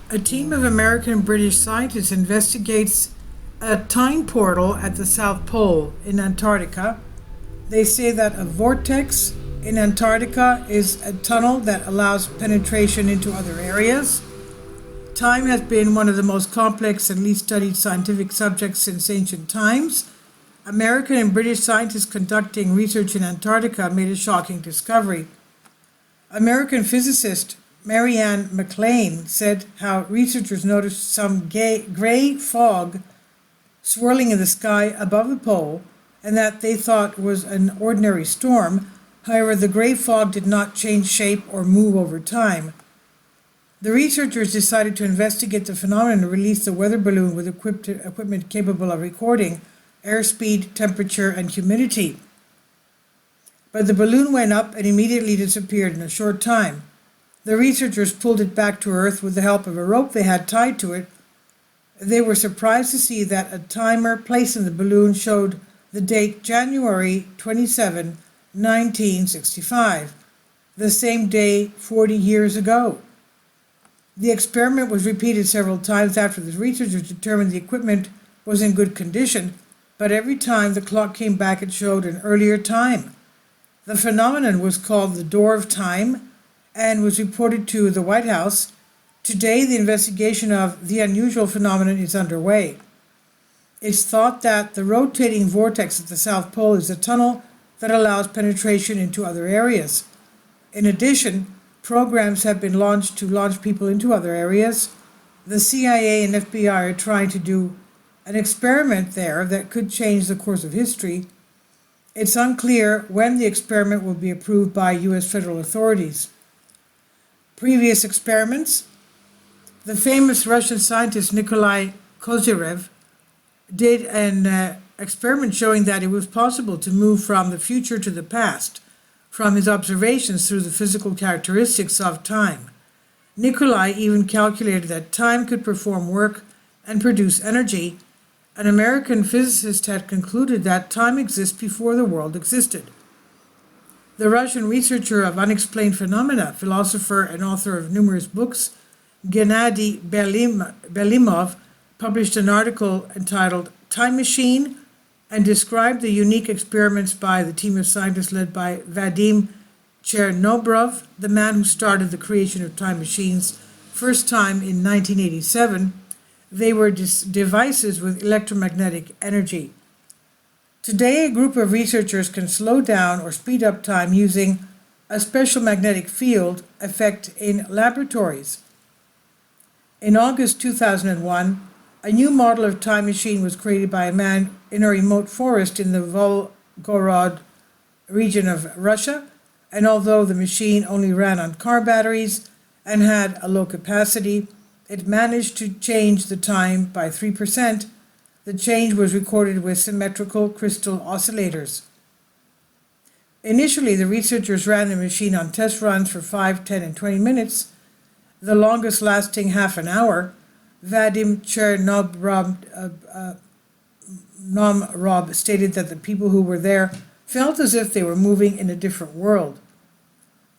A team of American and British scientists investigates a time portal at the South Pole in Antarctica. They say that a vortex in Antarctica is a tunnel that allows penetration into other areas. Time has been one of the most complex and least studied scientific subjects since ancient times. American and British scientists conducting research in Antarctica made a shocking discovery. American physicist Marianne McLean said how researchers noticed some gray fog swirling in the sky above the pole and that they thought was an ordinary storm. However, the gray fog did not change shape or move over time. The researchers decided to investigate the phenomenon and release a weather balloon with equipment capable of recording airspeed, temperature, and humidity. But the balloon went up and immediately disappeared in a short time. The researchers pulled it back to Earth with the help of a rope they had tied to it. They were surprised to see that a timer placed in the balloon showed the date January 27, 1965, the same day 40 years ago. The experiment was repeated several times after the researchers determined the equipment was in good condition, but every time the clock came back it showed an earlier time. The phenomenon was called the Door of Time and was reported to the White House. Today, the investigation of the unusual phenomenon is underway. It's thought that the rotating vortex at the South Pole is a tunnel that allows penetration into other areas. In addition, programs have been launched to launch people into other areas. The CIA and FBI are trying to do an experiment there that could change the course of history. It's unclear when the experiment will be approved by U.S. federal authorities. Previous experiments: the famous Russian scientist Nikolai Kozyrev did an experiment showing that it was possible to move from the future to the past from his observations through the physical characteristics of time. Nikolai even calculated that time could perform work and produce energy. An American physicist had concluded that time exists before the world existed. The Russian researcher of unexplained phenomena, philosopher and author of numerous books, Gennady Belimov, published an article entitled Time Machine and described the unique experiments by the team of scientists led by Vadim Chernobrov, the man who started the creation of time machines, first time in 1987. They were devices with electromagnetic energy. Today, a group of researchers can slow down or speed up time using a special magnetic field effect in laboratories. In August 2001, a new model of time machine was created by a man in a remote forest in the Volgorod region of Russia, and although the machine only ran on car batteries and had a low capacity, it managed to change the time by 3%. The change was recorded with symmetrical crystal oscillators. Initially, the researchers ran the machine on test runs for 5, 10, and 20 minutes, the longest lasting half an hour. Vadim Chernobrov stated that the people who were there felt as if they were moving in a different world.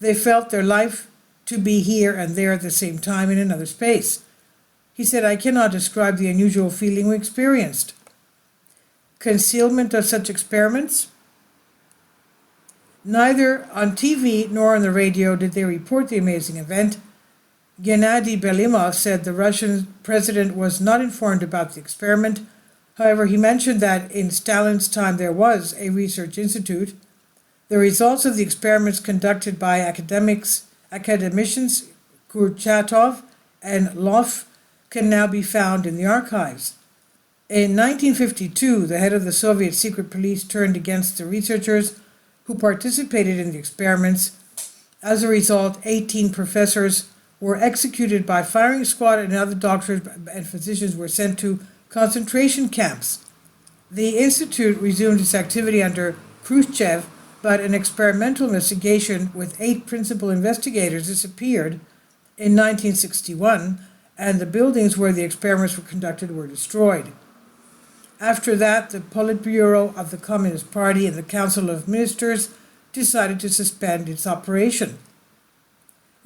They felt their life to be here and there at the same time in another space. He said, "I cannot describe the unusual feeling we experienced." Concealment of such experiments? Neither on TV nor on the radio did they report the amazing event. Gennady Belimov said the Russian president was not informed about the experiment. However, he mentioned that in Stalin's time there was a research institute. The results of the experiments conducted by academicians Kurchatov and Loff can now be found in the archives. In 1952, the head of the Soviet secret police turned against the researchers who participated in the experiments. As a result, 18 professors were executed by firing squad, and other doctors and physicians were sent to concentration camps. The institute resumed its activity under Khrushchev, but an experimental investigation with 8 principal investigators disappeared in 1961, and the buildings where the experiments were conducted were destroyed. After that, the Politburo of the Communist Party and the Council of Ministers decided to suspend its operation.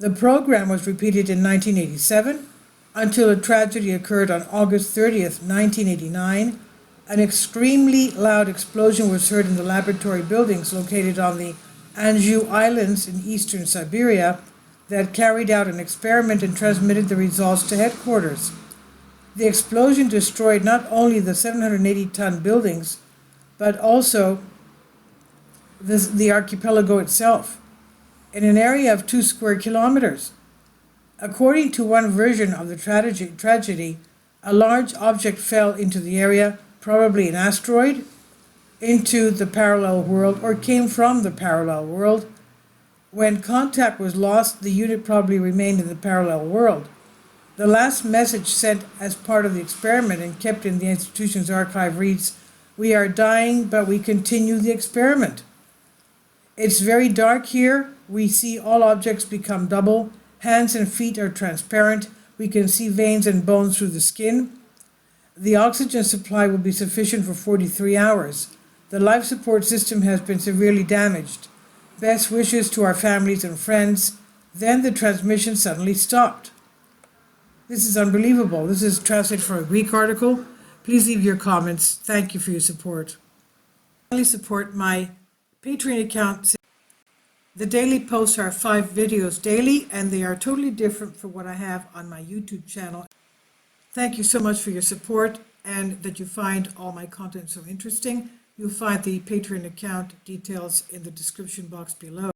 The program was repeated in 1987. until a tragedy occurred on August 30th, 1989. An extremely loud explosion was heard in the laboratory buildings located on the Anju Islands in eastern Siberia that carried out an experiment and transmitted the results to headquarters. The explosion destroyed not only the 780-ton buildings, but also the archipelago itself, in an area of 2 square kilometers. According to one version of the tragedy, a large object fell into the area, probably an asteroid, into the parallel world, or came from the parallel world. When contact was lost, the unit probably remained in the parallel world. The last message sent as part of the experiment and kept in the institution's archive reads, "We are dying, but we continue the experiment." It's very dark here. We see all objects become double. Hands and feet are transparent. We can see veins and bones through the skin. The oxygen supply will be sufficient for 43 hours. The life support system has been severely damaged. Best wishes to our families and friends. Then the transmission suddenly stopped. This is unbelievable. This is translated from a Greek article. Please leave your comments. Thank you for your support. Finally, support my Patreon account. The daily posts are 5 videos daily, and they are totally different from what I have on my YouTube channel. Thank you so much for your support and that you find all my content so interesting. You'll find the Patreon account details in the description box below.